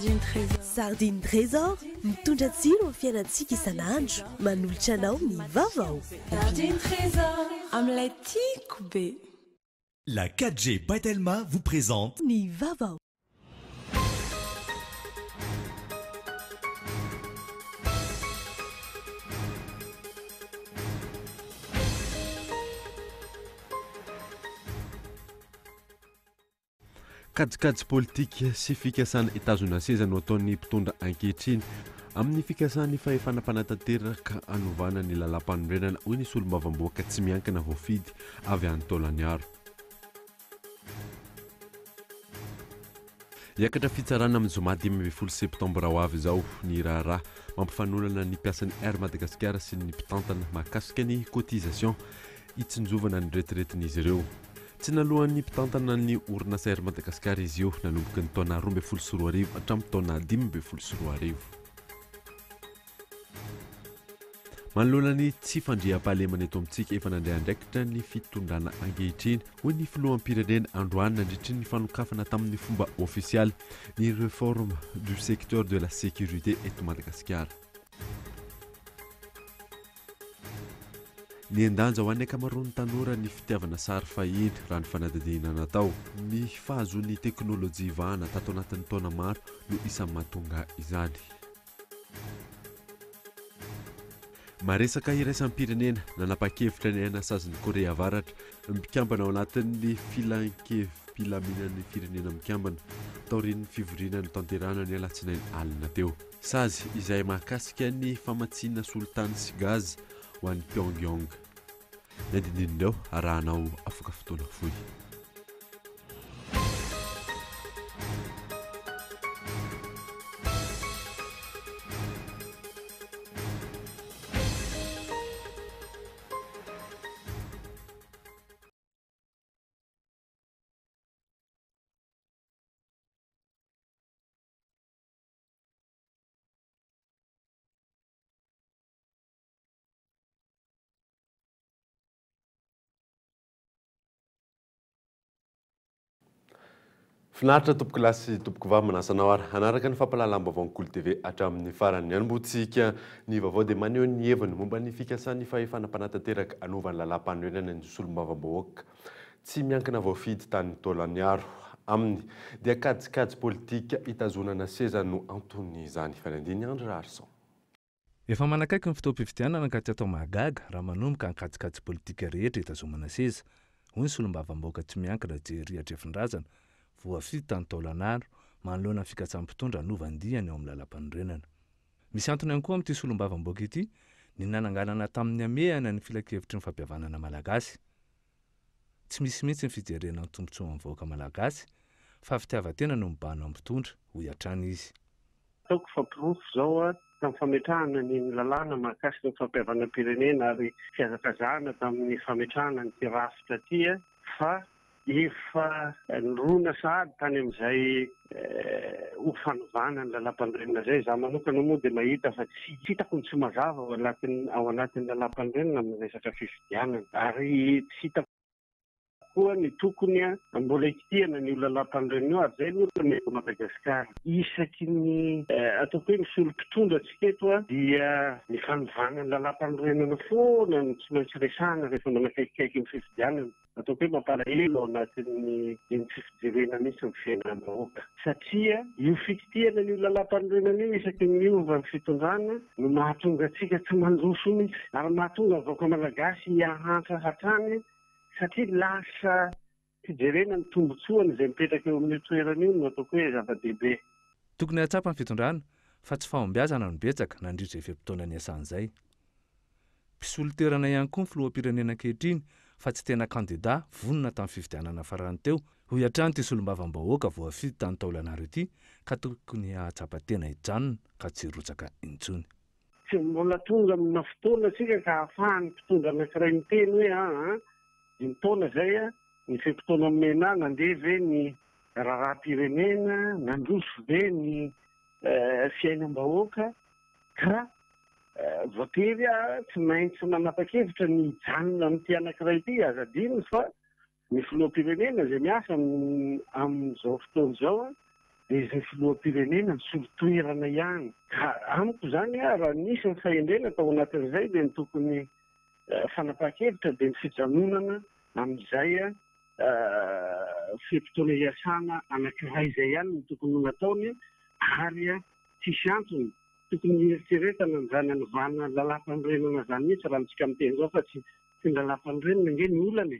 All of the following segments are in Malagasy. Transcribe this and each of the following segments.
Sardine Trésor mitondra tsiro amin'ny fiainantsika isan'andro manolotra anao ny vaovao. Sardine Trésor amin'ilay tiako be. La 4G Batelma vous présente Ny vaovao. Kajikajy politika sy fikasana États-Unis seza no ataon'ny mpitondra ankehitriny amin'ny fikasana fahefana mpanantanteraka anovana ny lalam-panorenana hoy ny solombavamboaka tsy miankina voafidy avy any Taolaniaro. Yakatra fitsarana amin'ny zoma 20 septembre ho avy izao ny raharaha mampifanolana ny mpiasan'ny Air Madagascar sy ny mpitantana mahakasika ny cotisation hitsinjovana ny retiretin'izy ireo. Tsy nalohan'ny mpitantana ny orinasa Air Madagascar izy io nanomboky ny taona 2024 hatramin'ny taona 2024. Manoloana ny tsy fandriam-pahalemana eto amintsika efa nandray andraikitra ny fitondrana ankehitriny hoy ny filoham-pirenena Androany nandritry ny fanokafana tamin'ny fomba ofisialy ny réforme du secteur de la sécurité eto Madagascar. Ny andanja ho an'ny ankamaroan'ny tanora ny fitiavana sary fahiny raha ny fanadinana natao. Ny fahazoan'ny teknôlôjia vahana tato anatin'ny taona maro no isan'ny mahatonga izany. Maresaka iraisam-pirenena nanapa-kevitra ny ainasazin'ny Korea Avaratra mikambana ao anatin'ny filaminan'ny firenena mikambana taorian'ny fivoriana ny tanterana ny alatsinainy alina teo. Sazy izay mahakasika ny famatsiana solitany sy gaz ho an'ny Pyongyang. Ny andindindreo arahanao afaka fotoana fohy. Finaritra tompoko lasy tompoko vavy manasanao ary anaraka ny fampalalam-baovao Kolo TV hatramin'ny farany anombotsika ny vaovao dia maneho ny heviny momba ny fikasan'ny fahefana mpanantanteraka anovany lalam-panorenana ny solombavamboaka tsy miankina voafidy tany Taolaniaro aminy dia kajikajy politika hitazonana seza no antony izany fanandiny andro rarson. Efa manakaiky ny fotoam-pifidianana ka tsy atao mahagaga raha manomboka ny kajikajy politika rehetra hitazomana seza hoy ny solombavamboaka tsy miankina jery atrefin-drazana voafidy tany Taolaniaro manoloana ny fikasam-pitondra anovandiany ao amin'ny lalam-panorenana. Misy antony ihany koa amin'ity solombavamboaka ity ny nananganana tamin'ny amehana ny filakevitry ny fampihavanana malagasy. Tsy misy mihitsy ny fijerena ny tombotsoa amin'ny vahoaka malagasy fa fitiavan-tena no mibahana amin'ny mpitondra ho hiatrana izy. Ataoko fampirofo zao tamin'ny fametrahana ny lalàna mahakasika ny fampihavanam-pirenena ary fiazakazahana tamin'ny fametrahana ny rafitra ty fa efa nirona sahady tany amin'izay ho fanovana ny lalam-panorenana zay. Za manokana moa dia mahita fa tsy hitako ny tsy mazava ao anatin'ny lalam-panorenana amin'ny resaka fifidianana ary tsy hitako koa ny tokony mbola ikitihana ny lalam-panorenana io ary zay aloha mety Madagasikara. Isaky ny ataoko hoe ny solom-pitondra antsika eto dia ny fanovana ny lalam-panorenana foana no tsy maintsy resahana rehefa manakaikikaiky ny fifidianana. Ataoko hoe mampalahelo ao anatin'ny fifijerena mihitsy ny fiainam-bahoaka satria io fikitihana ny lalam-panorenana io isaky ny miova ny fitondrana no mahatonga antsika tsy mandroso mihitsy ary mahatonga vahoaka malagasy hahantra hatrany satria lasa fijerena ny tombotsoany izay mipetraka eo amin'ny toerana io no ataoko hoe zava-dehibe. Tokony hatsapa ny fitondrana fa tsy fahombiazana no betsaka nandritra izay fotoana ny asan'izay. Mpisolo-toerana ihany koa ny filoham-pirenena ankehitriny fa tsy tena kandida vonona tamin'ny fifidianana farany teo ho hiatrany ity solombavambahoaka voafidy tany Taolaniaro ity ka tokony hatsapa tena hijanona ka tsy rotsaka intsony. Tsy mbola tonga amina fotoana tsika ka hahafahan'ny mpitondra anankiray miteny hoe dimy taona zay ny fimpitoana omena nandeha ve ny raharaham-pirenena nandroso ve ny fiainam-bahoaka ka voatery tsy maintsy manapa-kevitra ny hijanona amin'ity anankiray ity azadiny fa ny filoham-pirenena izay miasa amin'izao fotoana izao dia izay filoham-pirenena ny solotoerana ihany. Amiko izany raha nisy ny fahendrena tao anatin'izay dia ny tokony fanapahan-kevitra dia ny fijanonana amin'izay fimpitona iasana anankiray izay ihany no tokony ho nataony ary tsisy antony. Tokony mieritreretana n'izany anovana lalam-panorenana izany mihitsy raha mitsika miteny izao fa tsy ny lalam-panorenana nge ny olana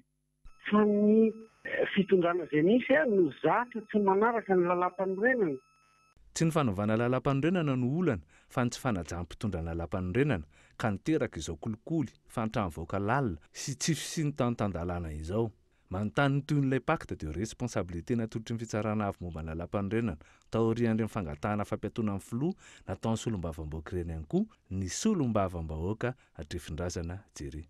fa ny fitondrana izay misy no zatra tsy manaraka ny lalam-panorenana. Tsy ny fanaovana lalam-panorenana no olana fa ny tsy fanajam-pitondrana lalam-panorenana ka niteraka izao kolikoly fantraham-voaka lalina sy tsy fisiany tan-tandalana izao. Manontany ny toy n'ilay pacte de responsabilité natolotry ny fitsarana avy momba ny lalam-panorenana taorian'ireny fangatahana fampiatoana amin'ny filoha nataon'ny solombavam-bahoaka ireny ihany koa ny solombavam-bahoaka atrefin-drazana jery.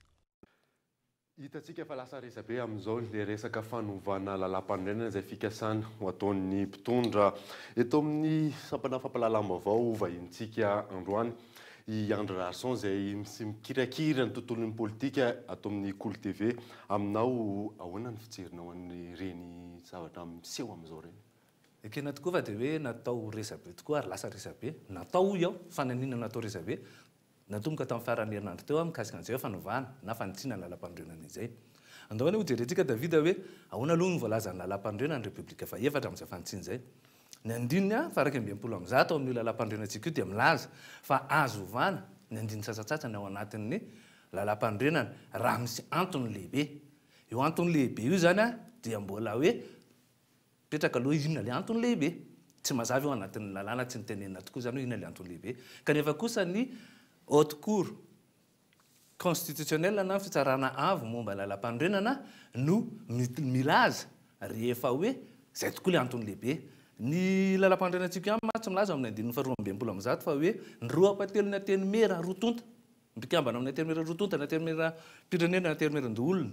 Hitantsika fa lasa resabe amin'izao le resaka fanovana lalam-panorenana izay fikasana ho ataon'ny mpitondra eto amin'ny sampana fampalalam-baovao vahintsika androany i André Larson izay mikirakira ny tontolon'ny politika ato amin'ny Kolo TV. Aminao ahoana ny fijerinao an'ireny zavatra miseho amin'izao reny? Ekena tokoa fa dia hoe natao resabe tokoa ary lasa resabe. Natao iaho fananina natao resabe. Natomboka tamin'ny farany herinandro teo mikasika an'izay fanovana na fanitsinana lalam-panorenana izay. Andahoana ho jerentsika Davida hoe ahoana aloha ny voalazany lalam-panorenana ny Repoblika faefatra amin'izay fanitsiny izay. Ny andininy faraka 20 tao amin'ny lalam-panorenantsika io dia milaza fa azo ovana ny andiny sasatsatsany ao anatin'ny lalam-panorenana raha misy antony lehibe. Io antony lehibe io zany dia mbola hoe petraka aloha inona le antony lehibe. Tsy mazava eo anatin'ny lalàna tsy nitenenina tokoa zany hoe inona le antony lehibe. Kanefa kosa ny haute cour constitutionnelle na fitsarana avy momba lalam-panorenana no milaza rehefa hoe zay tokoa le antony lehibe. Ny lalam-panorenantsika ihany tsy milaza amin'ny andininy faharoa amby 20 fa hoe ny roapatelo na teny mera rotonta mpikambana amin'ny teny mera rotonta na teny mera pirenena na teny meran-doolona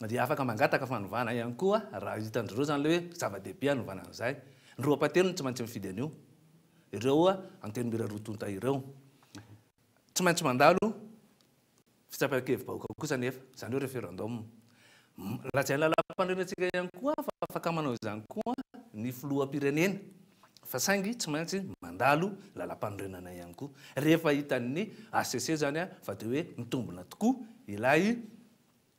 dia afaka mangataka fanovana ihany koa raha hitandreo zany le hoe zava-dehibe hanovana an'izay. Ny roapatelo tsy maintsy mifidy an'io ireo anteny mera rotonta ireo tsy maintsy mandalo fitsapakevim-bahoaka kosa nefa zany hoe référendum. Lazaina lalam-panorenantsika ihany koa fa afaka manao izany koa ny filoham-pirenena fa saingy tsy maintsy mandalo lalam-panorenana ihany koa rehefa hitan'ny ACC zany fa dia hoe mitombona tokoa ilay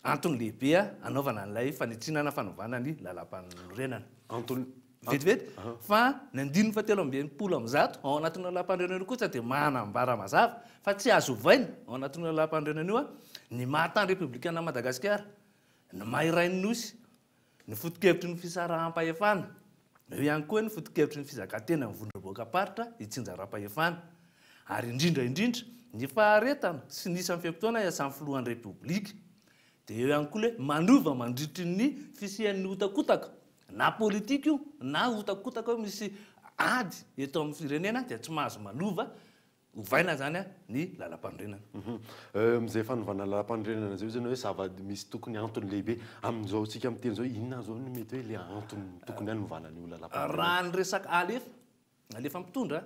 antony lehibe anaovana an'ilay fanitsinana fanovana ny lalam-panorenana. Antony vetivety fa ny andininy fahatelo amby 20 ao anatin'ny lalam-panorenana kosa dia manambara mazava fa tsy azo ovaina ao anatin'ny lalam-panorenana io ny mahatany républicain Madagasikara, ny mahirain'ny nosy, ny foto-kevitry ny fisaraha-pahefana, eo ihany koa ny foto-kevitry ny fizakantena ny vondrom-boakaparitra hitsinjaram-pahefana ary indrindra ny faharetana sy ny isan'ny fiam-potoana iasan'ny filohan'ny repoblika dia eo ihany koa le manova mandritry ny fisian'ny hotakotaka na politika io na hotakotaka io misy ady eto amin'ny firenena dia tsy mahazo manova ovaina zany ny lalam-panorenana. Mizay fanovana lalam-panorenana zay zany hoe zava misy tokony antony lehibe amin'izao tsika miteny zao inona zao ny mety hoe le antony tokony hanovana an'io lalam-panorenana. Raha ny resaka alefa mitondra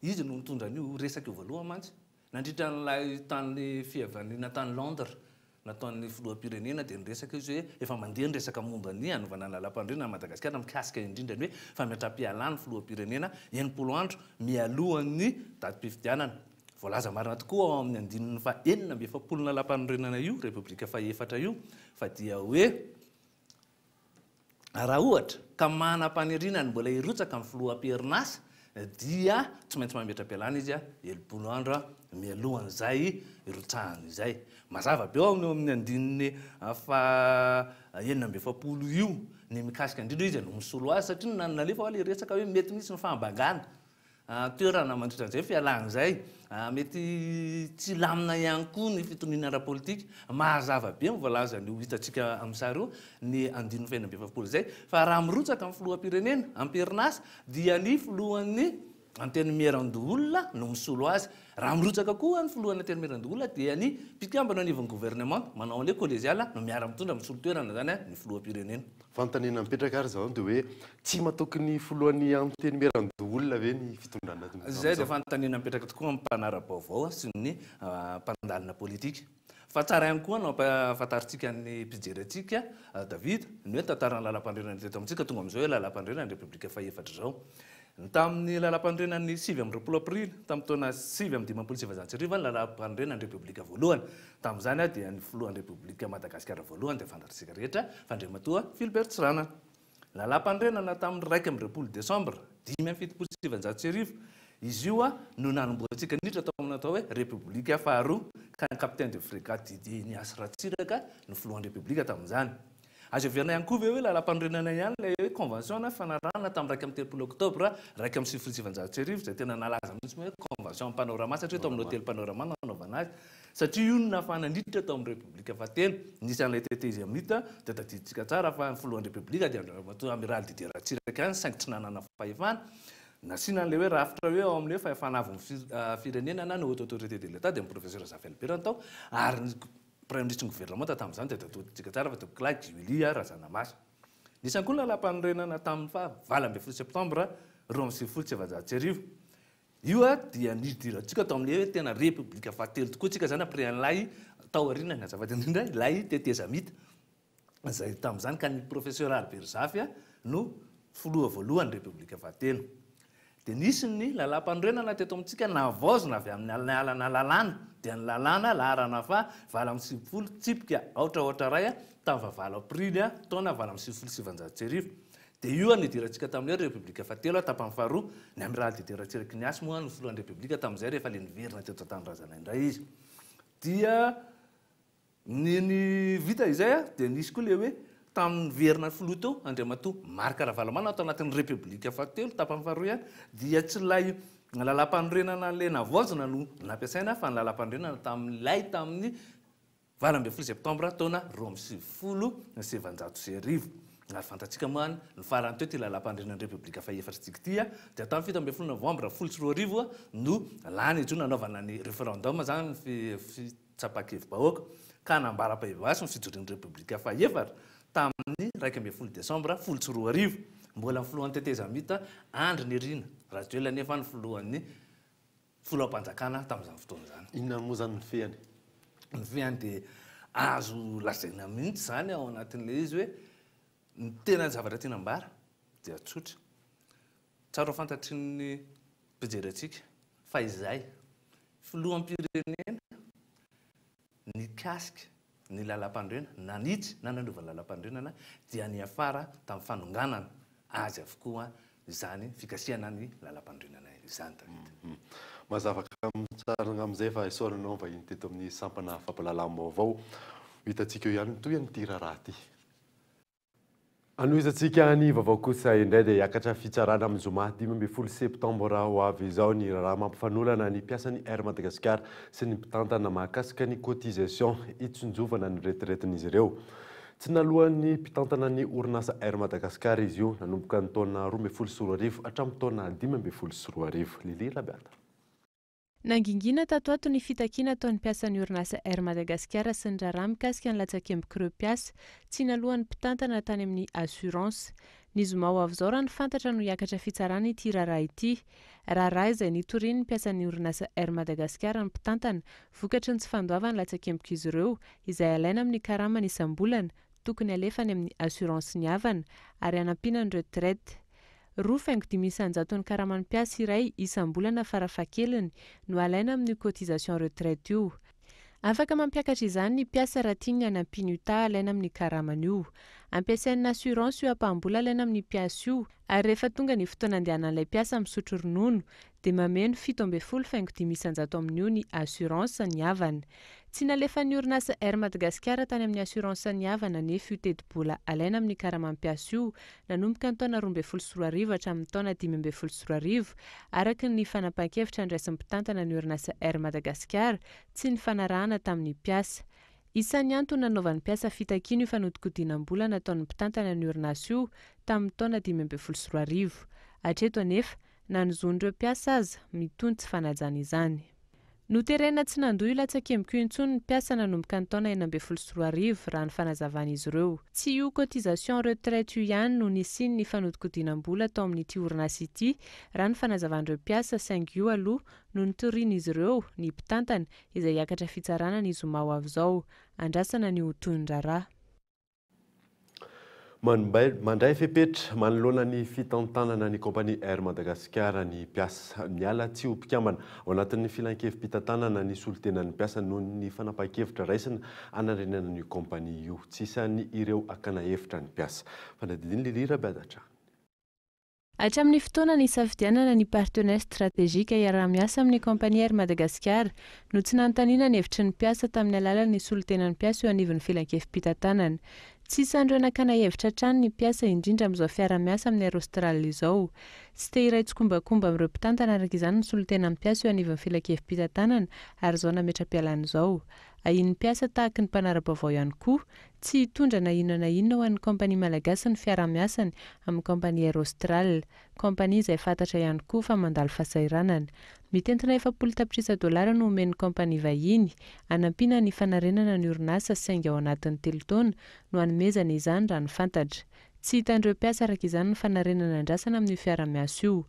izy no mitondra an'io resaka eo voalohany mantsy nandritra n'ilay tany fihavan'ny natany Londres nataon'ny filoham-pirenena dia niresaka izy hoe efa mandeha ny resaka momba ny hanovana lalam-panorenana Madagasikara mikasika indrindra ny hoe fametram-pialana filoham-pirenena 90 andro mialohan'ny datim-pifidianana. Voalaza marina tokoa ao amin'ny andininy fahaenina amby 70 lalam-panorenana io Repoblika faefatra io fa dia hoe raha ohatra ka manam-paniriana ny mbola hirotsaka amin'ny filoham-pierinasa dia tsy maintsy mametram-pialana izy 70 andro mialohan'izay irotsahana izay. Mazava be ao amin'ny andininy fahaenina amby 70 io ny mikasika indrindra izy no misolo azy satria nalefa le resaka hoe mety misy ny fahambangana toerana mandritra an'izay fialana izay mety tsy lamina ihany koa ny fitoniana ara-politika. Mazava be voalaza ny hitantsika amin'ny sary io ny andininy fahaenina amby 70 izay fa raha mirotsaka amin'ny filoham-pirenena amperinasa dia ny filohan'ny anteny meran-doolona no misolo azy. Raha mirotsaka koa ny filohan'ny anteny meran-doolona dia ny mpikambana anivon'ny gouvernement manao an'ilay collégial no miara-mitondra misolo toerana zany ny filoham-pirenena. Fanontaniana mipetraka ary zao dia hoe tsy matokony filohan'ny anteny meran-doolona ve ny fitondrana zay dia fanontaniana mipetraka tokoa amin'ny mpanara-baovao sy ny mpandalina politika. Fa tsara ihany koa no afantarintsika ny mpijery antsika David ny hoe tantarana lalam-panorenana teto amintsika tonga amin'izao hoe lalam-panorenana ny Repoblika faefatra zao tamin'ny lalam-pandrenan'ny 7 aprily tamin'ny taona 7 ny lalam-pandrenan'ny repoblika voalohany tamin'izany dia ny filohan'ny repoblika Madagasikara voalohany dia fantatsika rehetra Fandriamatoa Philbert Tsirana. Lalam-pandrenana tamin'ny 1 Desembre 5 izy io no nanomboantsika niditra tao amin'ny atao hoe repoblika faharoa ka ny capitaine de frégate Didier Nias Ratsiraka no filohan'ny repoblika tamin'izany. Azo heverina ihany koa ve hoe lalam-pandrenana ihany ilay hoe convention fanarahana tamin'ny 30 Oktobra 1709 izay tena nalaza mihitsy hoe convention panorama satria tao amin'ny hôtel panorama nanaovana azy satria io no nahafahana niditra tao amin'ny repoblika fahatelo nisy an'ilay teteza mita dia tadiditsika tsara fa ny filohan'ny repoblika dia Andriamatoa amiral Didier Ratsiraka ihany saingy tsy nanana fahefana nasiana an'ilay hoe rafitra hoe ao amin'ilay fahefana avy firenena na ny haute autorité de l'État dia ny professeur Zafel Berana tao ary ny premier ministre ny gouvernement tamin'izany dia tatoditsika tsara fa Claude Julia Razanamasa. Nisy ihany koa lalam-pandrenana tamin'ny 9 Septembre 1709. Io dia nidirantsika tao amin'ilay hoe tena repoblika fahatelo tokoa tsika zany après an'ilay tao aoriana ny azafady indrindra ilay teteza mita izay tamin'izany ka ny professeur Albert Zafy no filoha voalohany repoblika fahatelo. Dia nisy ny lalam-pandrenana teto amintsika navaozina avy amin'ny alana lalàna dia ny lalàna laharana fa 20 tsipika aotraotra ray tamin'ny 9 aprily taona 1709. Dia io nidirantsika tamin'ilay repoblika fahatelo tapany faharoa ny amiral Didier Ratsiraka Niasy moa ny filohan'ny repoblika tamin'izay rehefa le niverina teto Tanindrazana indray izy. Dia ny vita izay dia nisy koa le hoe tamin'ny verina filoha teo Andriamatoa Marc Ravalomanana atao anatin'ny repoblika fahatelo tapany faharoa ihany dia tsy lay lalam-pandrenana le navaozina no nampiasaina fa ny lalam-pandrenana tamin'ny 9 Septembre taona 1709. Ary fantatsika moa ny farany teo ty lalam-pandrenan'ny repoblika fahefatritsika ty dia tamin'ny 7 Novembre 1709 no lany ijo nanaovana ny référendum zany ny fitsapakevim-bahoaka ka nambara-pahevasy ny fijoroan'ny repoblika fahefatra tamin'ny 1 Desembre 1709 mbola ny filohan'ny teteza mita Andry Nirina Rajoelina nefa ny filohan'ny filoham-panjakana tamin'izany fotoana zany. Inona moa zany ny feany? Ny feany dia azo lazaina mihitsy zany ao anatin'ilay izy hoe ny tena zavatra tiana ambara dia tsotra tsara fantatry ny mpijery atsika fa izay filoham-pirenena nikasika ny lalam-pandrenana nanitsy na nanova lalam-pandrenana dia ny afara tamin'ny fanonganana azy avokoa izany fikasiana ny lalam-pandrenana izany Davida. Mazavaka mitsarana amin'izay fa isoranao vahiny teto amin'ny sampana fampalalamina vaovao hitantsika eo ihany toy ny tira raha ty. Anohizatsika ny vaovao kosa indray dia hiakatra fitsarana amin'ny zoma 10 Septembre ho avy izao ny raha mampifanolana ny mpiasan'ny Air Madagascar sy ny mpitantana mahakasika ny cotisation itsonjovana ny retraiten'izy ireo. Tsy nalohan'ny mpitantana ny orinasa Air Madagascar izy io nanomboka ny taona 2014 hatramin'ny taona 2014. Lili Rabiata. Nangingina tato ato ny fitakiana ataon'ny mpiasan'ny orinasa Air Madagascar sy ny raharaha mikasika ny latsakembo mpiasa tsy nalohan'ny mpitantana tany amin'ny assurance. Ny zoma ho avy izao raha ny fantatra no hiakatra fitsarana ity raharaha ity. Raharaha izay nitoriany ny mpiasan'ny orinasa Air Madagascar ny mpitantana vokatry ny tsy fandoavany latsakemboka izy ireo izay alaina amin'ny karamany isam-bolana tokony alefany amin'ny assurance ny havana ary hanampiana ny retraite. 2,500 karaman'ny mpiasa iray isam-bolana farafahakeliny no alaina amin'ny cotisation retraite io. Afaka mampiakatra izany ny mpiasa raha tiany hanampiany uta alaina amin'ny karamany io. Ampiasain'ny assurance io apambola alaina amin'ny mpiasa io ary rehefa tonga ny fotoana andehanan'ilay mpiasa misotro ronono dia mameno 7,500 amin'io ny assurance ny havana. Tsy nalefa ny orinasa Air Madagascar tany amin'ny assurance ny havana nefa io teti-bola alaina amin'ny karaman'ny-mpiasa io nanomboka ny taona 2014 hatramin'ny taona 2014 araka ny fanapahan-kevitra andraisin'ny mpitantana ny orinasa Air Madagascar tsy ny fanarahana tamin'ny mpiasa. Isan'ny antony nanaovan'ny mpiasa fitakiana io fanodikodiana-bola nataon'ny mpitantana ny orinasa io tamin'ny taona 2014. Hatreto anefa nanozon'ireo mpiasa aza mitony tsy fanajana izany. Noterena tsy nandoa io latsakemboka io intsony ny mpiasa nanomboka ny taona 2014 raha ny fanazavana izy ireo. Tsy io cotisation retraite io ihany no nisiny ny fanodikodiana-bola tao amin'ity orinasa ity raha ny fanazavan'ireo mpiasa saingy io aloha no nitoriana izy ireo ny mpitantana izay hiakatra fitsarana ny zoma ho avy izao. Andrasana ny hotonin-draharaha. Mandray fepetra manoloana ny fitantanana ny kompania Air Madagasikara ny mpiasa miala tsy ho mpikambana ao anatin'ny filan-kevim-pitantanana ny solotenan'ny mpiasa noho ny fanapa-kevitra raisina anarenana ny kompania io tsy isany ireo akana hevitra ny mpiasa fanadidiny lilira badatra. Hatramin'ny fotoana ny safidianana ny partenaire stratégique iara-miasa amin'ny kompania Air Madagasikara no tsy nanontaniana ny hevitry ny mpiasa tamin'ny alalan'ny solotenan'ny mpiasa eo anivon'ny filan-kevim-pitantanana. Tsy isandreo nakana hevitra trano ny mpiasa indrindra amin'izao fiara-miasa amin'ny Aerostralia izao. Tsy te iray tsokombakomba amin'ireo mpitantana araka izany ny solotenan'ny mpiasa eo anivon'ny filan-kevim-pitantanana ary izao nametra-pialana izao. Ahin'ny mpiasa tahaka ny mpanara-baovao ihany koa tsy hitondra na inona ho an'ny kompania malagasy ny fiara-miasany amin'ny kompania Aerostralia, kompania izay fantatra ihany koa fa mandalo fahasahiranana. Mitentina $700 no omen'ny kompania vahiny hanampiana ny fanarenana ny orinasa saingy ao anatin'ny 3 taona no hanomezana izany raha ny fantatra. Tsy hitandreo mpiasa araka izany ny fanarenana andrasana amin'ny fiara-miasa io.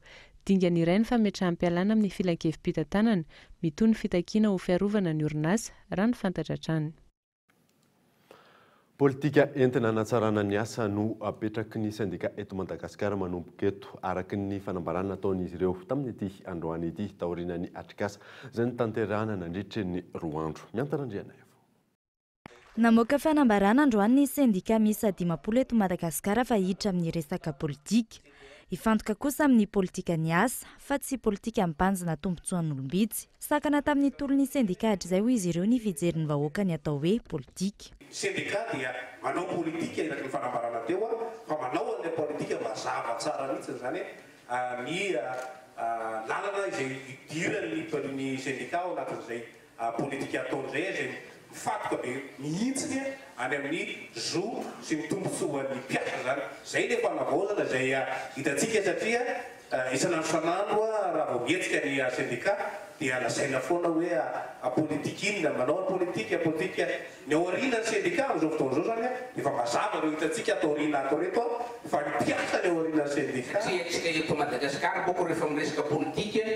Dingana iray ny fametrahanam-pialana amin'ny filan-kevim-pitantanana mitoy ny fitakiana ho fiarovana ny orinasa raha ny fantatra hatrany. Politika entina hanatsarana ny asa no apetraky ny sindika eto Madagasikara manomboka eto araky ny fanambarana nataon'izy ireo tamin'ny ity androany ity taorian'ny atrikasa izay ny tanterahana nandritra ny 2 andro. Miantarandriana evo. Namoaka fanambarana androany ny sindika miisa 50 eto Madagasikara fa hiditra amin'ny resaka politika. Ifantoka kosa amin'ny politika ny asa fa tsy politika ambanjina tombotsoan'olombitsy. Sakana tamin'ny tolon'ny sindika hatrizay ho izy ireo ny fijeriny vahoaka ny atao hoe politika. Sindika dia manao politika ilaky ny fanambarana teo fa manao an'ilay politika mazava tsara mihitsy zany ny lalana izay idiran'ny sindika ao anatin'izay politika ataon'izay izay mifatoka be mihitsiny any amin'ny zo sy ny tombotsoan'ny mpiasa zany. Zay le fanavaozana izay hitantsika satria isanandro raha vao mietsika ny sindika dia lazaina foana hoe politika inona manao politika ny aorianany sindika amin'izao fotoana izao zany efa mazava reo hitantsika atao aoriana ato reto fa ny mpiasa ny aorianany sindika. Satria tsika eto Madagasikara boko rehefa miresaka politika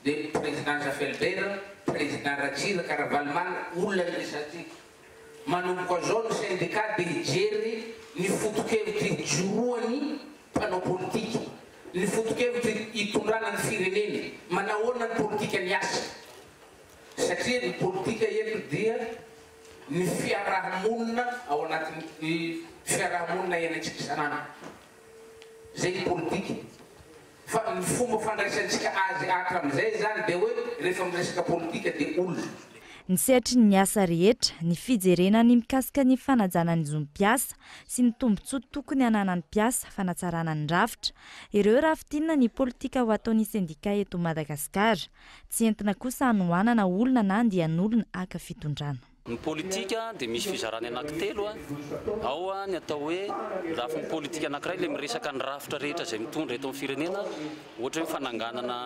dia président Septembre, président Ratsira Karavalmana olona resatsika. Manomboka zao ny sindika dia hijery ny foto-kevitry joroany mpanao politika. Ny foto-kevitry hitondrana ny firenena, manahoana ny politika ny asa. Satria ny politika eto dia ny fiarahamonina ao anatin'ny fiarahamonina iainantsika isanandro. Zay ny politika. Fa ny fomba fandraisantsika azy hatramin'izay zany dia hoe rehefa miresaka politika dia olona. Ny sehatry ny asa rehetra, ny fijerena ny mikasika ny fanajana ny zom-piasa sy ny tombontsoa tokony hananan'ny mpiasa fanatsarana ny rafitra. Ireo rafitinina ny politika ho ataon'ny sindika eto Madagasikara. Tsy entina kosa hanohanana olona na andian'olona aka fitondrana. Ny politika dia misy fizarany anankitelo ao ny atao hoe rafiny politika anankiray le miresaka ny rafitra rehetra izay mitondra eto amin'ny firenena, ohatra hoe fananganana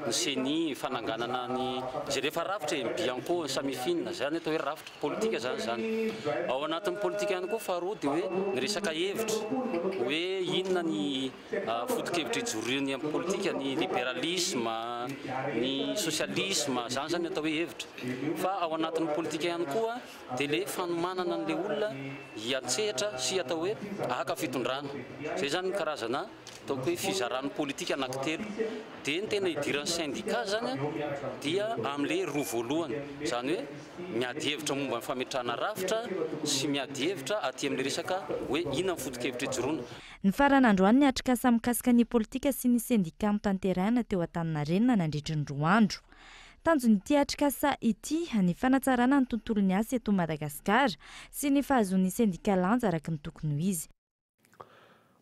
ny CENI, fananganana ny izay rehefa rafitra bianco ny samifina zany atao hoe rafitra politika zany. Ao anatin'ny politika ihany koa faharoa dia hoe ny resaka hevitra hoe inona ny foto-kevitra ijoroany amin'ny politika, ny liberalisme, ny socialisme zany atao hoe hevitra. Fa ao anatin'ny politika ihany dia le fanomanana an'ilay olona hiantsehatra sy atao hoe aka fitondrana. Zay zany ny karazana ataoko hoe fizaran'ny politika anankitelo. Dia ny tena hidiran'ny sindika zany dia amin'ilay roa voalohany, zany hoe miady hevitra momba ny fametrahana rafitra sy miady hevitra aty amin'ilay resaka hoe inona ny foto-kevitra ijoroana. Ny faran'androany ny atrikasa mikasika ny politika sy ny sindika mitanterahana teo Antaninarenina nandritry ny 2 andro. Tanjon'ity atrikasa ity ny fanatsarana ny tontolon'ny asa eto Madagasikara sy ny fahazoan'ny sindika lanja araka ny tokony ho izy.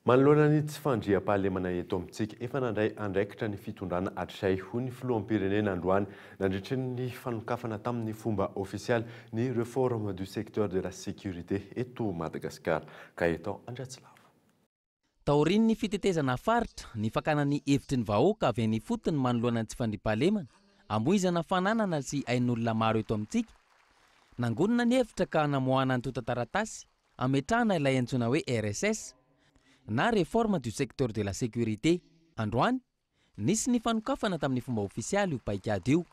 Manoloana ny tsy fandriam-pahalemana eto amintsika efa nandray andraikitra ny fitondrana hatrizay ho ny filoham-pirenena androany nandritry ny fanokafana tamin'ny fomba ofisialy ny réforme du secteur de la sécurité eto Madagasikara. Ka eto Andratsilava. Taorian'ny ny fitetezana faritra ny fakanany hevitry ny vahoaka avy any fotony manoloana ny tsy fandriam-pahalemana amoizana fananana sy ain'olona maro eto amintsika. Nangonina ny hevitra ka namoahana ny tota-taratasy ametrahana ilay antsoina hoe RSS na réforme du secteur de la sécurité. Androany nisy ny fanokafana tamin'ny fomba ofisialy io paikady io.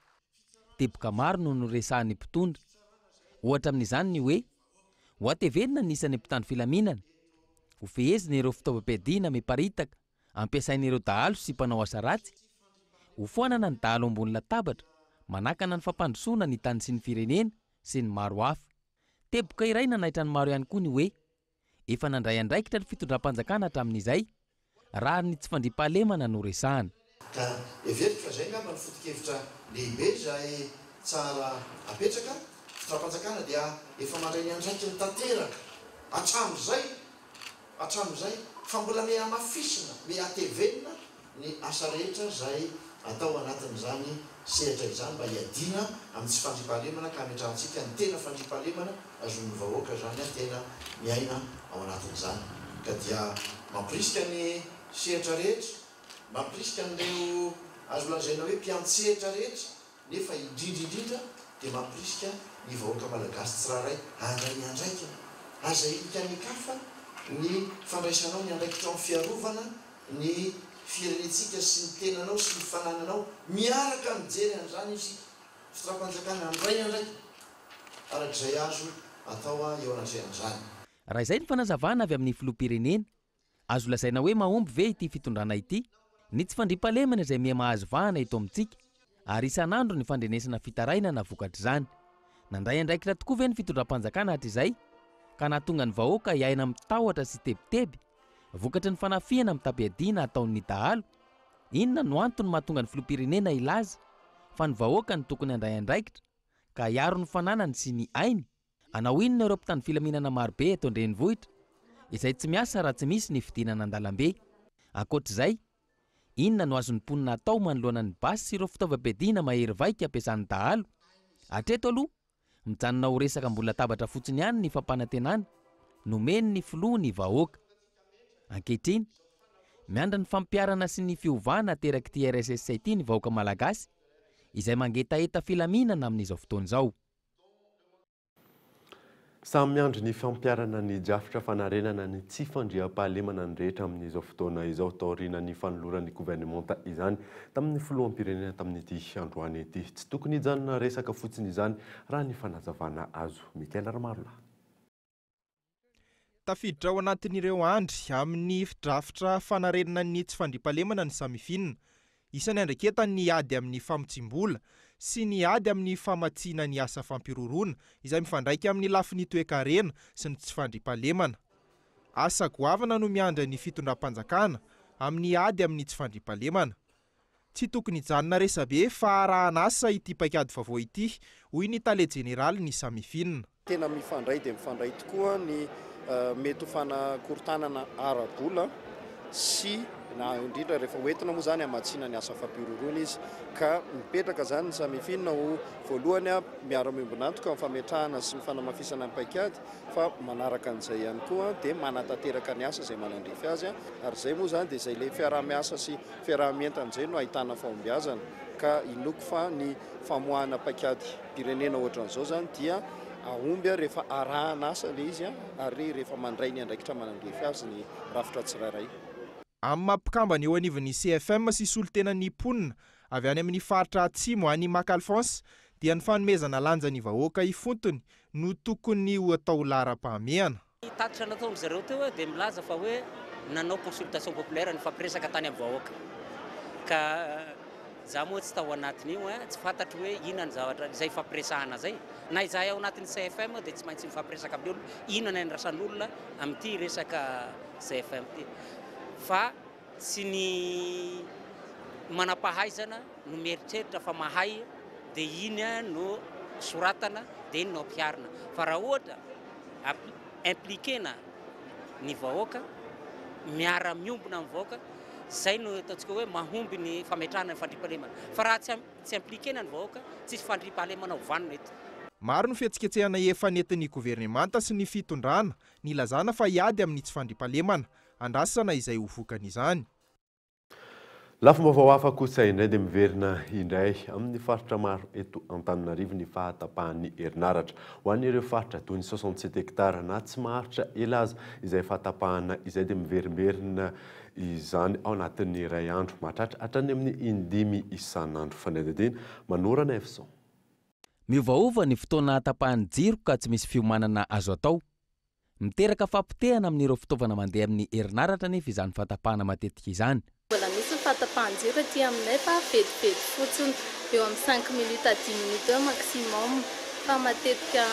Teboka maro no noresahan'ny mpitondra. Ohatra amin'izany ny hoe ho atevenina nisany mpitandro filaminana, ho fehezina ireo fitaovam-piadiana miparitaka ampiasain'ireo dahalo sy mpanao asa ratsy, ho foanana ny dahalo ambony latabatra, manakana ny fampandrosoana ny tany sy ny firenena sy ny maro hafa. Teboka iray nanaitra ny maro ihany koa ny hoe efa nandray andraikitra ny fitondram-panjakana hatramin'izay raha ny tsy fandriam-pahalemana no resahana. Ka everiko fa zay ngamba ny foto-kevitra lehibe izay tsara apetraka fitondram-panjakana dia efa mandray ny andraikitra ny tanteraka hatramin'izay fa mbola me amafisina me atevenina ny asa rehetra zay atao anatin'izany sehatra izany mba hiadina amin'ny tsy fandriam-pahalemana ka hametrahantsika ny tena fandriam-pahalemana azon'ny vahoaka zany tena miaina ao anatin'izany. Ka dia mampirisika ny sehatra rehetra, mampirisika n'ireo azo lazaina hoe mpiantsehatra rehetra, nefa indrindrindrindra dia mampirisika ny vahoaka malagasy tsirairay handray ny andraikina, aza ilika ny kafa ny fandraisanao ny andraikitra amin'ny fiarovana ny firenetsika sy ny tenanao sy ny fanananao miaraka mijery an'izany izy fitondram-panjakana andray andraikina arak'izay azo atao eo anasehan'izany. Raha izay ny fanazavana avy amin'ny filoham-pirenena, azo lazaina hoe mahomby ve ity fitondrana ity? Ny tsy fandriam-pahalemana izay miha mahazo vahana eto amintsika, ary isan'andro ny fandrenesana fitaraina na vokatra izany. Nandray andraikitra tokoa ve ny fitondram-panjakana hatr'izay ka nahatonga ny vahoaka hiaina amin'ny tahotra sy tebiteby, vokatry ny fanafihana amin'ny tabiadiana ataon'ny dahalo? Inona no antony mahatonga ny filoham-pirenena ilaza fa ny vahoaka ny tokony handray andraikitra ka hiaro ny fananany sy ny ainy? Anao inona ireo mpitany filaminana marobe eto an-drenivohitra izay tsy miasa raha tsy misy ny fidinana an-dalambe? Ankoatr'izay, inona no azon'ny mponina atao manoloana ny basy sy ireo fitaovam-piadiana mahery vaika ampiasan'ny dahalo? Hatreto aloha, mijanona ho resaka ambony latabatra fotsiny ihany ny fampanantenana, nomeny ny filoha ny vahoaka. Ankehitriny, miandry ny fampiarana sy ny fiovana teraky ity RSS ity ny vahoaka malagasy izay mangetaeta filaminana amin'izao fotoana izao. Samy miandry ny fampiarana ny drafitra fanarenana ny tsy fandriam-pahalemana ny rehetra amin'izao fotoana izao taoriana ny fanoloran'ny gouvernemanta izany tamin'ny filoham-pirenena tamin'ity androany ity. Tsy tokony hijanona resaka fotsiny izany raha ny fanazavana azo. Mikael Armarola. Tafiditra ao anatin'ireo andry amin'ny drafitra fanarenana ny tsy fandriam-pahalemana ny samifinina. Isany andraiketa ny ady amin'ny famotsim-bola sy ny ady amin'ny famatsiana ny asa fampiroroana izay mifandraika amin'ny lafin'ny toe-karena sy ny tsy fandriam-pahalemana. Asa goavana no miandry ny fitondram-panjakana amin'ny ady amin'ny tsy fandriam-pahalemana. Tsy tokony hijanona resabe fa arahan'asa ity paikady vaovao ity, hoy ny tale jeneraly ny samifinina. Tena mifandray dia mifandray tokoa ny mety ho fanakorontanana ara-bola sy na indrindra rehefa hoentina moa zany hamatsiana ny asa fampiroroana izy, ka mipetraka zany ny samifinina ho voalohany miara-miombonantoka amin'ny fametrahana sy ny fanamafisana ny paikady, fa manaraka an'izay ihany koa dia manatanteraka ny asa izay manandrify azy, ary izay moa zany dia izay ilay fiarah-miasa sy fiarah-mientana izay no ahitana fahombiazana, ka inoko fa ny famoahana paikady pirenena ohatran'izao zany dia ahomby rehefa arahana asa ilay izy, ary rehefa mandray ny andraikitra manandrify azy ny rafitra tsirairay. Amin'ny mampikamba ny eo anivon'ny CFM sy solontenan'ny mponina avy any amin'ny faritra atsimo any Makalfonsa dia ny fanomezana lanja ny vahoaka ifontony no tokony ho atao lara-pahamehana. Tatitra nataony zareo teo dia milaza fa hoe nanao consultation populaire ny fampiresaka tany amin'ny vahoaka. Ka za moa tsy tao anatin'io tsy fantatro hoe inona ny zavatra izay fampiresahana zay. Na izahay ao anatin'ny CFM dia tsy maintsy mifampiresaka amin'ny olona, inona ny andrasan'olona amin'ity resaka CFM ty. Fa tsy ny manampahaizana no mieritreritra fa mahay dia iny no soratana dia iny no ampiarina. Fa raha ohatra impliquena ny vahoaka, miara-miombona amin'ny vahoaka, zay no ataontsika hoe mahomby ny fametrahana ny fandriam-pahalemana. Fa raha tsy impliquena ny vahoaka, tsisy fandriam-pahalemana hovanona eto. Maro ny fihetsiketsehana efa nentin'ny gouvernemanta sy ny fitondrana ny lazana fa hiady amin'ny tsy fandriam-pahalemana, andrasana izay ho vokan'izany. Lafim-baovao hafa kosa indray dia miverina indray amin'ny faritra maro eto Antananarivo ny fahatapahan'ny herinaratra. Ho an'ireo faritra toy ny 67 hektara na tsy maharitra elaza izay fahatapahana izay dia miverimberina izany ao anatin'ny iray andro mahatratra hatrany amin'ny 5 isan'andro. Fanadadina manorana efson. Miovaova ny fotoana hatapahan'ny jiro ka tsy misy fiomanana azo atao. miteraka fampitehana amin'ireo fitaovana mandeha amin'ny herinaratra nefa izany fatapahana matetika izany. Mbola misy fatapahan-jiro aty aminay fa vetivety fotsiny eo amin'ny 5 minutes à 10 minutes eo maximum fa matetika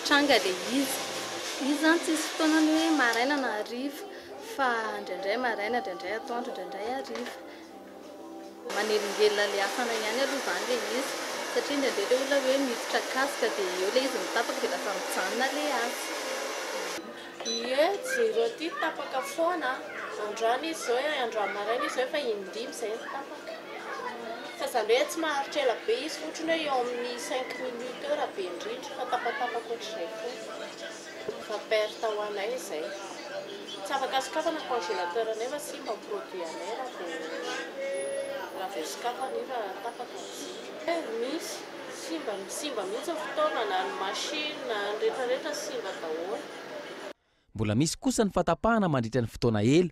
tranga le izy zany tsisy fotoanany hoe maraina na hariva fa indraindray maraina, indraindray atoandro, indraindray hariva. Manelingelina le hafana ihany aloha zany le izy satria indraindray le olona hoe miditra kasika dia eo le izy mitapaka dia lasa mijanona le azy. Ie, jiro aty tapaka foana. Androany izy zao androany maraina izy zao efa indimy izay tapaka. Fa izany hoe tsy maharitra ela be izy fotriny hoe eo amin'ny 5 minutes eo raha be indrindra fa tapatapaka ohatr'izay foana. Fa perte ho anay izay. Tsy afaka sokafana congélateur nefa simba ny produit anay raha vao sokafana io raha tapaka jiro. Misy simba mihitsy ny fotoana na ny machine na ny rehetrarehetra simba daholo. Mbola misy kosa ny fatapahana mandritra ny fotoana ela.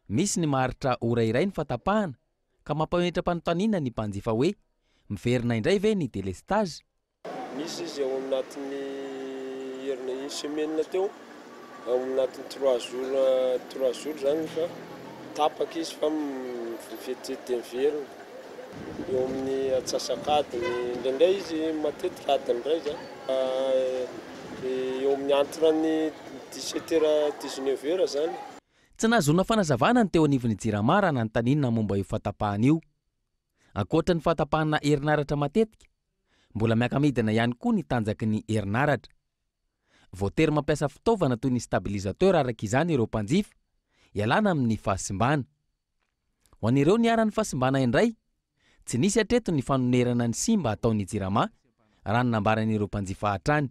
Misy ny maharitra ora iray ny fatapahana ka mampametram-panontaniana ny mpanjifa hoe miverina indray ve ny délestage. Misy izy ao anatin'ny herina semaine teo ao anatin'ny 3 jours zany fa tapaka izy fa mifetitety miverina eo amin'ny atsasakadiny indraindray izy matetika adiny iray zany eo amin'ny antrany 17h-19h zany. Tsy nahazona fanazavana ny teo anivon'ny jirama raha nanontaniana momba io fatapahana io. Ankoatra ny fatapahana herinaratra matetika, mbola miaka-midina ihany koa ny tanjaky ny herinaratra. Voatery mampiasa fitaovana toy ny stabilisateur araka izany ireo mpanjifa, ialana amin'ny fahasimbana. Ho an'ireo niaran'ny fahasimbana indray, tsy nisy hatreto ny fanonerana ny simba ataon'ny jirama raha nambaran'ireo mpanjifa hatrany.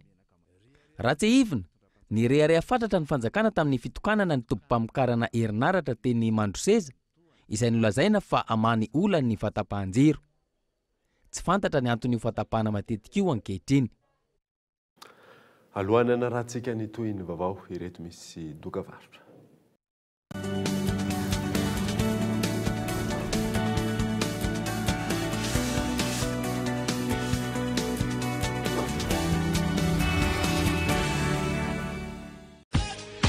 Raha tsy hivina, ny reharea fatratra ny fanjakana tamin'ny fitokanana ny tompam-pamokarana herinaratra teny Mandroseza, izay nolazaina fa amany olany ny fatapahan-jiro. Tsy fantatra ny antony io fatapahana matetika io ankehitriny. Alohan'ny anarahantsika ny toy ny vaovao ireto misy dokavarotra.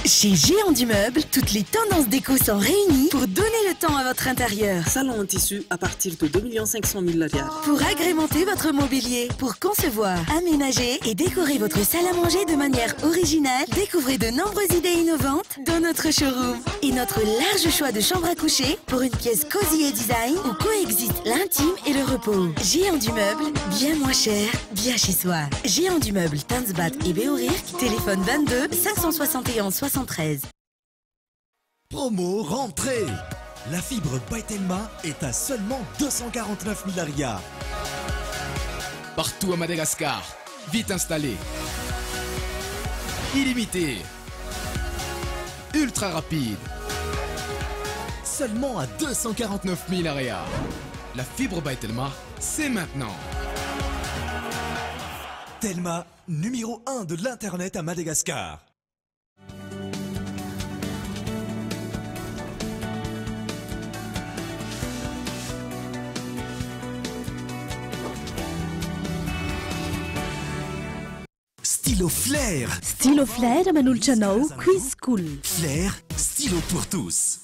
Chez Géant du Meuble, toutes les tendances déco sont réunies pour donner le temps à votre intérieur. Salon en tissu à partir de 2 500 000 $. Pour agrémenter votre mobilier, pour concevoir, aménager et décorer votre salle à manger de manière originale, découvrez de nombreuses idées innovantes dans notre showroom. Et notre large choix de chambres à coucher pour une pièce cosy et design où coexistent l'intime et le repos. Géant du Meuble, bien moins cher, bien chez soi. Géant du Meuble, Tanzbat et Béorirk, téléphone 22 571 73. Promo rentrée. La fibre Baitelma est à seulement 249 000 $. Partout à Madagascar, vite installé. Illimité. Ultra rapide. Seulement à 249 000 $. La fibre Baitelma, c'est maintenant. Telma, numéro 1 de l'Internet à Madagascar. Stylo Flair. Stylo Flair manolotra anao quiz school. Flair, stylo pour tous.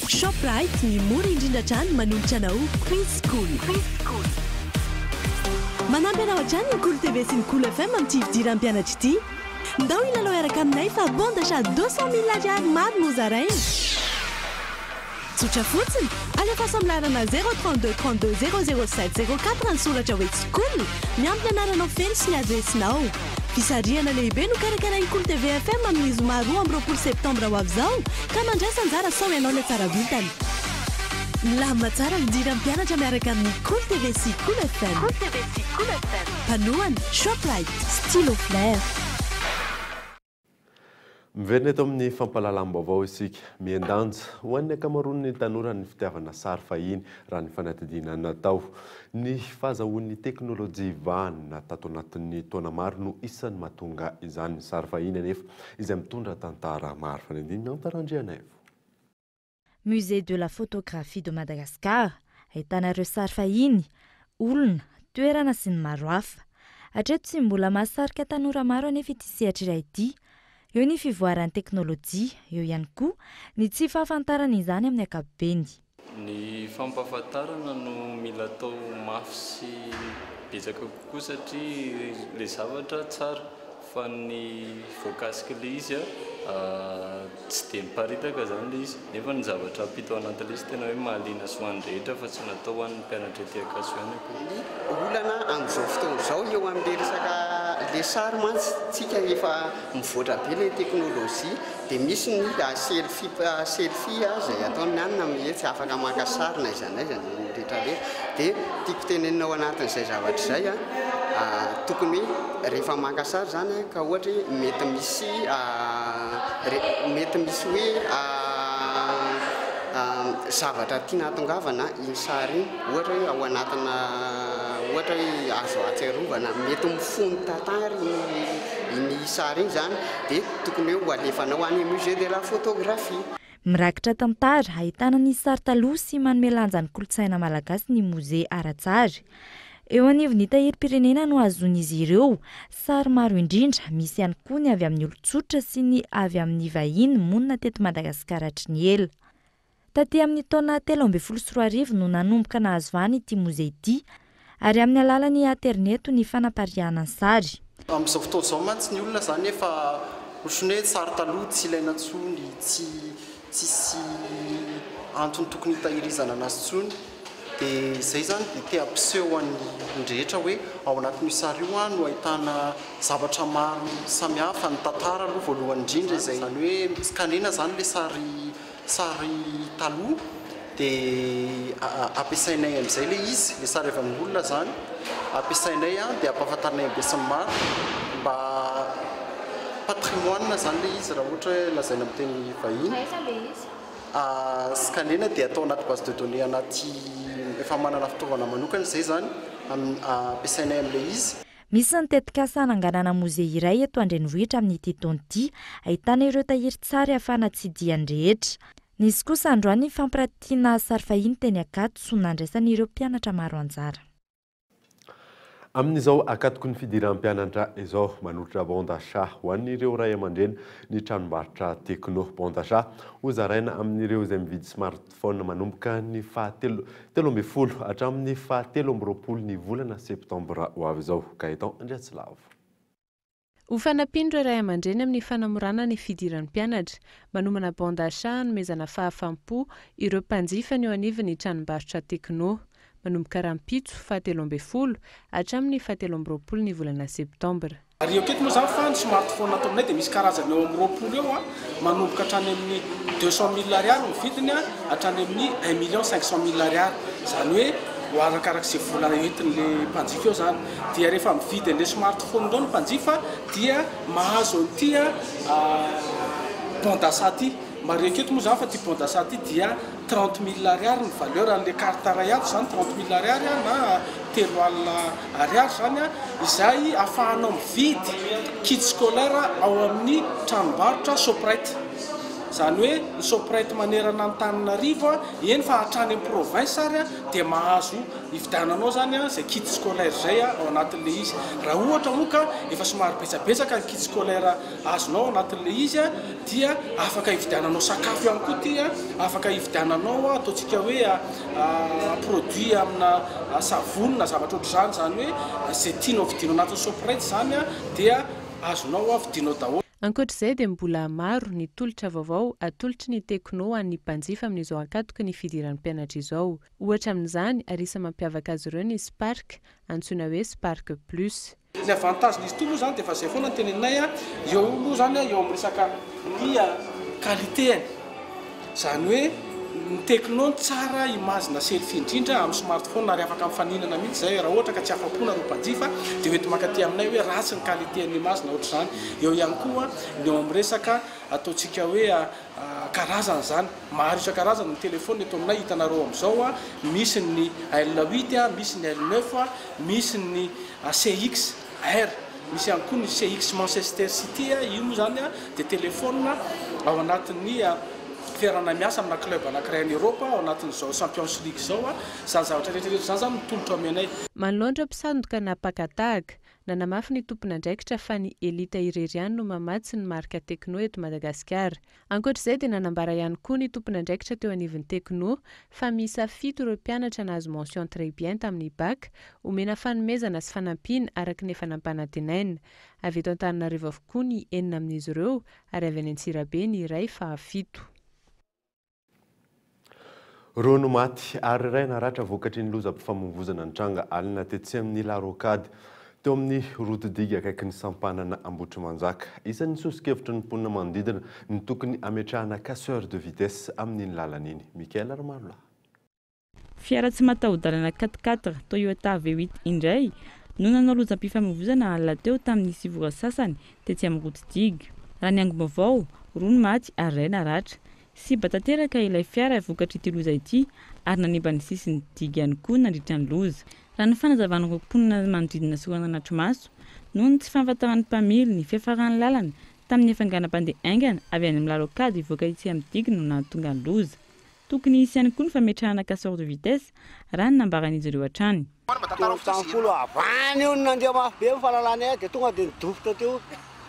Shoprite ny mora indrindra hatrany manolotra anao quiz school. Manampy anao hatrany ny Cool TV sy ny Cool FM amin'ny fidiran'ny mpianatra ity. Ndao ilalao araka aminay fa bon d'achat 200 000 $. Maro no zaraina. Tsotra fotsiny, alefa samlarana 032 32 007 04 ny soratra hoe school. Miampy anaranao feno sy ny adresinao. Fisarihana lehibe no karakarain'ny Cool TV FM amin'ny zoma 2 Septembre Vaovao ka mandrasa anjara sao ianao le tsara vitany. Milamina tsara midiran'ny mpianatra miaraka amin'ny Cool TV sy Cool FM. Panoany Shoprite, Stylo Flair. Miverina eto amin'ny fampahalalam-baovao isika miandanja ho an'ny ankamaroan'ny tanora ny fitiavana sary fahiny raha ny fanatadiana natao. Ny fahazahoan'ny teknôlôjia vanina tato anatin'ny taona maro no isan'ny mahatonga izany sary fahiny anefa izay mitondra tantara maro fanadinina antarandrianay. Musée de la photographie de Madagascar, ahitana ireo sary fahiny, olona, toerana sy ny maro hafa. Hatreto tsy mbola mahasarika tanora maro anefa ity sehatra iray ity. eo ny fivoaran'ny teknôlôjia, eo ihany koa ny tsy fahafantarana izany amin'ny ankapobeny. Ny fampahafantarana no mila atao mafy sy betsaka kokoa satria le zavatra tsara fa ny voakasika le izy tsy dia miparitaka zany le izy nefa ny zavatra ampito anatin'le izy tena hoe mahaliana sy ho an'ny rehetra fa tsy natao ho an'ny mpianatra ety akaso ihany koa. Olana amin'izao fotoana izao eo amin'le resaka le sary mantsy tsika efa mivoatra be le teknôlôjia dia misy ny selfie zay ataony anina mihetsy afaka maka sary na iza rehetrarehetra dia tiako tenenina ao anatin'izay zavatra izay tokony hoe rehefa maka sary zany ka ohatra hoe mety misy hoe zavatra tiana hatongavana iny sary iny ohatra hoe ao anatina ohatra hoe azo atserovana mety mifono tantara iny sary iny zany dia tokony hoe ho alefana ho any musée de la photographie. Mirakitra tantara ahitana ny sary taloha sy manome lanja ny kolontsaina malagasy ny mozea ara-tsary. Eo anivon'ny tahirim-pirenena no azon'izy ireo sary maro indrindra, misy ihany koa ny avy amin'ny olon-tsotra sy ny avy amin'ny vahiny monina teto Madagasikara hatry ny ela. Taty amin'ny taona 2014 no nanomboka nahazo vahana ity mozea ity ary amin'ny alalan'ny internet ny fanapariahana ny sary. Amin'izao fotoana izao mantsy ny olona zany efa otriny hoe sary taloha tsy ilaina intsony, tsisy antony tokony hitahirizana anazy intsony. Dia izay zany dia te hampiseho an'ny rehetra hoe ao anatin'io sary io no ahitana zavatra maro samihafa, ny tantara aloha voalohany indrindra izay zany hoe tsy kanena zany le sary taloha dia ampiasainay amin'izay le izy, le sary avy amin'olona zany ampiasainay dia ampahafantarinay be sy maro mba patrimoine zany le izy raha ohatra hoe lazaina amin'ny teny vahiny. Sy kanena dia atao anaty base de données anaty efa manana fitaovana manokana izay zany ampiasainay amin'ilay izy. Misy ny tetikasa hananganana mozea iray eto Andrenivohitra amin'ity taona ity, ahitana ireo tahirin-tsary ahafahana tsidihan'ny rehetra. Nisy kosa androany fampiratiana sary fahiny teny Akato sy nandraisan'ireo mpianatra maro anjara. Amin'izao akatoko ny fidiram-pianatra izao manolotra bondachat ho an'ireo ray aman-dreny ny tranombarotra tekno bondachat ho zaraina amin'ireo izay mividy smartphone manomboka ny fahatelo amby folo hatramin'ny fahatelo amby roapolo ny volana septembre ho avy izao. Gaetan Andriatsilavo. Ho fanampindra ray aman-dreny amin'ny fanamorana ny fidiran'ny mpianatra, manomana bondachat nomezana fahafampo ireo mpanjifa ny eo anivon'ny tranombarotra tekno. Manomboka rampitso fahatelo amby folo hatramin'ny fahatelo amby roapolo ny volana septembre. Ary eo keto moa zany fa ny smartphone atao aminay dia misy karazany eo amin'ny roapolo eo manomboka hatrany amin'ny 200 000 ariary ny vidiny hatrany amin'ny 1 500 000 ariary. Zany hoe ho arakarak'izay vola entin'le mpanjifa eo zany. Dia rehefa mividy an'ilay smartphone ireo ny mpanjifa dia mahazo an'ity bondachat ity. Maro aketo moa zany fa ty bondachat ity dia 30 000 ariary ny valeur an'ilay carte rayado zany 30 000 ariary na 3 alina ariary zany izay ahafahanao mividy kit scolaire ao amin'ny tranombarotra Shoprite. Zany hoe ny Shoprite manerana ny Antananarivo eny fa hatrany amin'ny province ary dia mahazo hividiananao zany izay kit scolaire zay ao anatin'le izy. Raha ohatra moa ka efa somary betsabetsaka ny kit scolaire azonao ao anatin'le izy dia afaka hividiananao sakafo ihany koa ty afaka hividiananao ataontsika hoe produit amina savony na zavatra ohatr'izany. Zany hoe izay tianao vidianao anatin'ny Shoprite zany dia azonao vidianao daholo. Ankoatr'izay dia mbola maro ny tolotra vaovao atolotry ny tekno an'ny mpanjifa amin'izao akatoka ny fidiran'ny mpianatra izao. Ohatra amin'izany arisa mampiavaka azy ireo ny Spark, antsoina hoe Spark Plus. Ny avantagen'izy ity moa zany dia efa izay foana ny teneninay eo moa zany eo amin'ny resaka ny qualitény. Zany hoe ny tekno tsara imazina selfie indrindra amin'ny smartphone ary afaka mifaninana mihitsy zay raha ohatra ka tsy afa-pona ro mpanjifa dia hoety makaty aminay hoe ratsy ny qualitény imazina ohatr'izany. Eo ihany koa ny eo amin'ny resaka ataontsika hoe karazana zany maro isan-karazana ny telefony eto aminay hitanareo amin'izao misy ny L8 misy ny L9 misy ny CX R misy ihany koa ny CX Manchester City. Io moa zany dia telefone ao anatin'ny ferana miasa amina club anankiray any Europa ao anatin'izao Champions League zao zany zavatra rehetrarehetra zany zany mitolotra aminay. Manoloatra mpisandoka na pakataga nanamafy ny tompon'andraikitra fa ny elita ireriany no mamatsy ny marika tekno eto Madagasikara. Ankoatr'izay dia nanambara ihany koa ny tompon'andraikitra teo anivon'ny tekno fa miisa 7 ireo mpianatra nahazo mention très bien tamin'ny bac, omena fanomezana sy fanampiana araka ny efa nampanantinaina. Avy eto Antananarivo avokoa ny 9 amin'izy ireo ary avy any Antsirabe ny iray fa 7. Rono maty ary iray naratra vokatry ny lozam-pifamoivoizana ny tranga alina tetsy amin'ny larokady teo amin'ny rotodiga akaiky ny sampanana Ambotrimanjaka. Isan'ny sosokevitra ny mponina manodidina ny tokony ametrahana casseur de vitesse amin'iny lalana iny. Mikael Armalola. Fiara tsy mataho-dalana 4x4 Toyota V8 indray no nanao lozam-pifamoivoizana alina teo tamin'ny sivora sasany tetsy amin'ny rotodiga. Raha ny angom-baovao, rono maty ary iray naratra. Sy batateraka ilay fiara vokatry ity loza ity ary nanimba ny sisiny diga ihany koa nandritra ny loza. Raha ny fanazavana mponina manodidina sorana anatrimaso noho ny tsy fahafantaran'ny mpamily ny fiafaran'ny lalana tamin'ny fanganam-pandeha aingana avy any amin'ny larokady ivoaka itsy amin'ny diga no nahatonga ny loza. Tokony hisy ihany koa ny fametrahana casseur de vitesse raha ny nambaran'izy ireo hatrany. Tampolo avany io nandeha mafy be fahalalana dia tonga dia nidofotra teo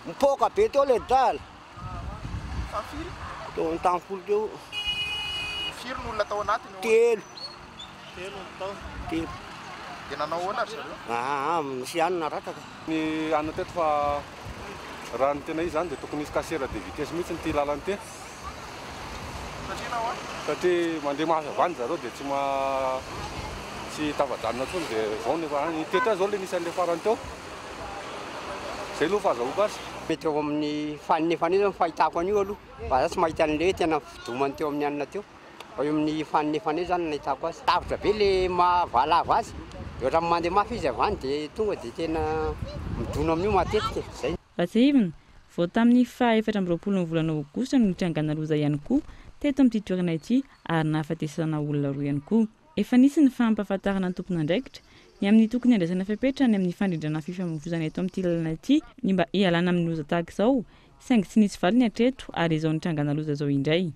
mipoka be teo le dala. Teo ny tampolo teo. Firy ny olona tao anatiny? Telo. Telo. Dia nanao ahoana zareo? Misy ihany narataka. Ny anona teto fa raha ny tena izy zany dia tokony misy casseur de vitesse mihitsy ny ty lalany ty. Satria nahoana? Satria mandeha mahazavany zareo dia tsy tavajanona tsony dia zao nefa ny teto zao le nisan'le farany teo. Zay aloha fahazahoako azy. Mety eo amin'ny faninefany io fahitako an'io aloha. Fa tsy mahita an'le tena fidomany teo amin'ny anina teo. Fa eo amin'ny faninefany io zany nahitako azy. Tavitra be le mahavalava azy. Dia ohatrany mandeha mafy izy avany dia tonga dia tena midono amin'io matetika. Zay. Vatsahivina, vao tamin'ny 24 volana aogositra no nitrangana loza ihany koa teto amin'ity toerana ity ary nahafatesana olona roa ihany koa. Efa nisy ny fampahafantarana ny tompon'andraikitra ny amin'ny tokony andraisana fepetra ny amin'ny fandrindrana fifamoivoizana eto amin'ity lalana ity ny mba hialana amin'ny loza tahaka izao saingy tsy nisy valiny hatreto ary izao nitrangana loza izao indray.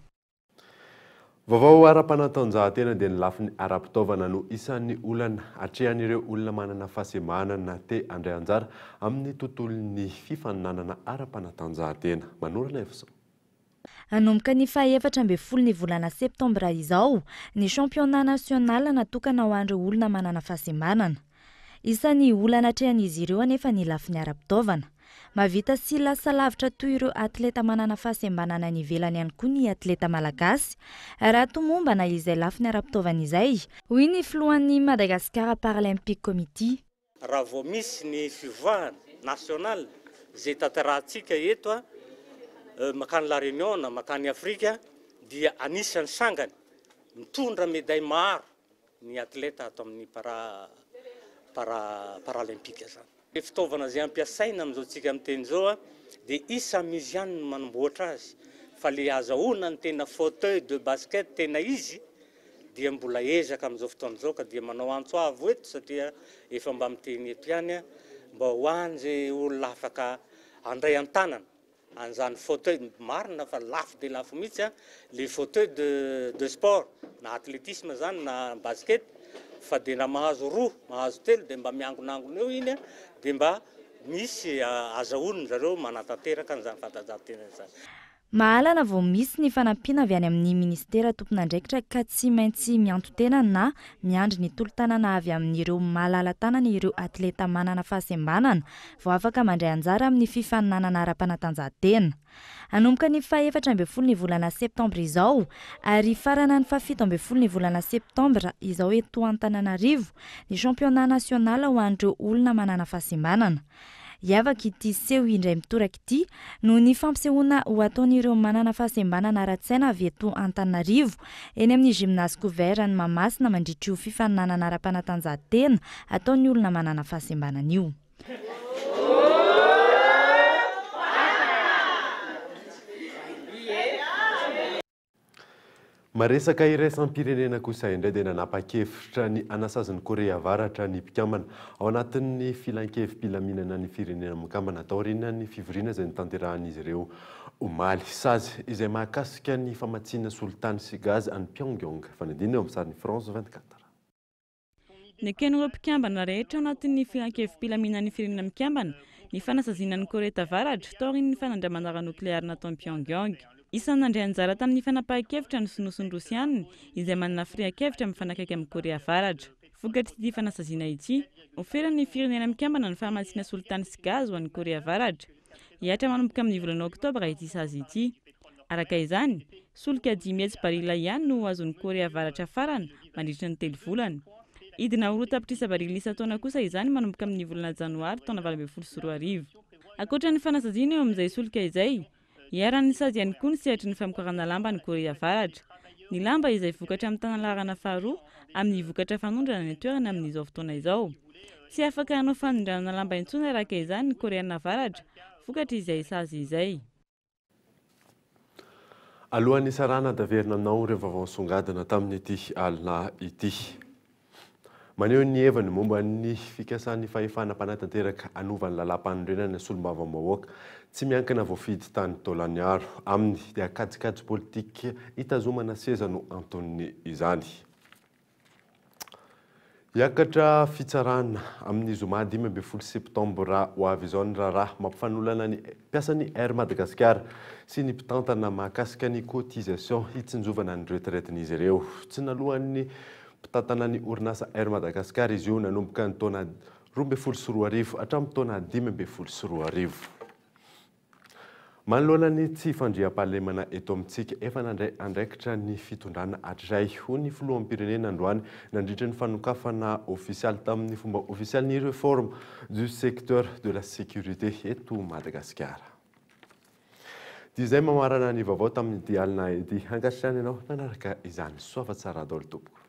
Vaovao ara-panatanjahantena dia ny lafiny ara-pitaovana no isan'ny olana hatrehan'ireo olona manana fahasemanana te andray anjara amin'ny tontolon'ny fifaninanana ara-panatanjahantena. Manorana efsa. Anomboka ny 14 ny volana Septembre izao, ny championnat national natokana ho an'ireo olona manana fahasembanana. Isan'ny olana hatrehan'izy ireo anefa ny lafiny ara-pitaovana. Mavita sy lasa lavitra toy ireo atleta manana fahasembanana ny ivelany ihany koa ny atleta malagasy. Raha tomombana izay lafiny ara-pitaovana izay, hoy ny filohan'ny Madagascar Paralympic Committee. Raha vao misy ny fivoahana national zay tantarahantsika eto makany La Réunion makany Afrika dia anisan'ny sangany mitondra médaille maro ny atleta ato amin'ny paralympique zany. Ny fitaovana izay ampiasaina amin'izao tsika amin'ny teny izao dia isan'izy ihany no manamboatra azy fa le azahoana ny tena fauteuil de basket tena izy dia mbola ezaka amin'izao fotoana izao ka dia manao antsoavo eto satria efa mba miteny eto ihany mba ho an'izay olona afaka andray an-tanana an'izany fauteuil marina fa lafo dia lafo mihitsy le fauteuil de sport na athlétisme zany na basket fa dia na mahazo roa mahazo telo dia mba miangonangona eo iny dia mba misy azahoany zareo manatanteraka an'izany fanatanjahantena zany. Mahalana vao misy ny fanampiana avy any amin'ny ministera tompon'andraikitra ka tsy maintsy mianto-tena na miandry ny tolo-tanana avy amin'ireo malala-tanana ireo atleta manana fahasembanana vao afaka mandray anjara amin'ny fifaninanana ara-panatanjahantena. Anomboka ny 14 ny volana Septembre izao ary farana ny 17 ny volana Septembre izao eto Antananarivo ny championnat national ho an'ireo olona manana fahasembanana. Iavaka ity seho indray mitoraka ity no ny fampisehoana ho ataon'ireo manana fahasembanana ara-tsaina avy eto Antananarivo eny amin'ny gymnase couvert ny Mahamasina mandritra io fifaninanana ara-panatanjahantena ataon'ny olona manana fahasembanana io. Maresaka iraisam-pirenena kosa indray dia nanapa-kevitra ny anasazan'ny Korea Avaratra ny mpikambana ao anatin'ny filan-kevim-pilaminana ny firenena mikambana tao aorian'ny fivoriana izay nitanterahan'izy ireo omaly sazy izay mahakasika ny famatsiana solitany sy gazy any Pyongyang fanadina eo amin'ny sariny France 24. ny aken'ireo mpikambana rehetra ao anatin'ny filan-kevim-pilaminan'ny firenena mikambana ny fanasazinan'ny Korea Tavaratra taorian'ny fanandramana nokleary nataon'ny Pyongyang. Isan'ny nandray anjara tamin'ny fanapahan-kevitra ny sonoson'ny Rosianina izay manana firian-kevitra mifanakaiky amin'ny Korea Avaratra. Vokatry ity fanasaziana ity, oferan'ny firenena mikambana ny fahamatsiana solitany sy gazy ho an'ny Korea Avaratra. Hiatra manomboka amin'ny volana Oktobra ity sazy ity. Araka izany, solika 10 metsy barila ihany no azon'ny Korea Avaratra farana mandritra ny 3 volana. Idina ho tapitra barila isan-taona kosa izany manomboka amin'ny volana Janoary taona 2024. Ankoatran'ny fanasaziana eo amin'izay solika izay, hiaran'ny sady ihany koa ny sehatry ny famokarana lamba ny Korea Avaratra. Ny lamba izay vokatra amin'ny tanalarana faharoa amin'ny vokatra fanondrana ny toerana amin'izao fotoana izao. Tsy afaka hanao fanondrana lamba intsony araka izany ny Korea Avaratra, vokatra izay sazy izay. Alohan'ny sarana daverina aminao ireo vaovao songadina tamin'ity alina ity. Maneho ny hevany momba ny fikasan'ny fahefana mpanatanteraka anovan'ny lalam-panorenana solombavam-bahoaka tsy miankina voafidy tany Taolaniaro aminy dia kajikajy politika hitazomana seza no antoniny izany. Hiakatra fitsarana amin'ny zoma 15 septembre ho avy izao ny raharaha mampifanolana ny mpiasan'ny Air Madagascar sy ny mpitantana mahakasika ny cotisation hitsinjovana ny retraiten'izy ireo. Tsy nalohan'ny mpitantana ny orinasa Air Madagascar izy io nanomboka ny taona 2024 hatramin'ny taona 2024. Manoloana ny tsy fandriam-pahalemana eto amintsika efa nandray andraikitra ny fitondrana hatray ho ny filoham-pirenena androany nandritra ny fanokafana ofisialy tamin'ny fomba ofisialy ny réforme du secteur de la sécurité eto Madagascar. Izay mamarana ny vaovao tamin'ny dialina edy hankasitrany ianao nanaraka izany soava tsara daholo tompoko.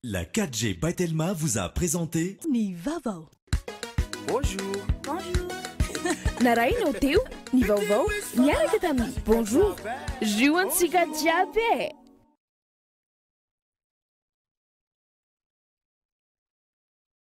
La 4G by Telma vous a présenté Ni Vaovao. Bonjour. Bonjour. Naraina o teu? Ni Vaovao miaraka tamin'ny bonjour. Juantsika jiaby.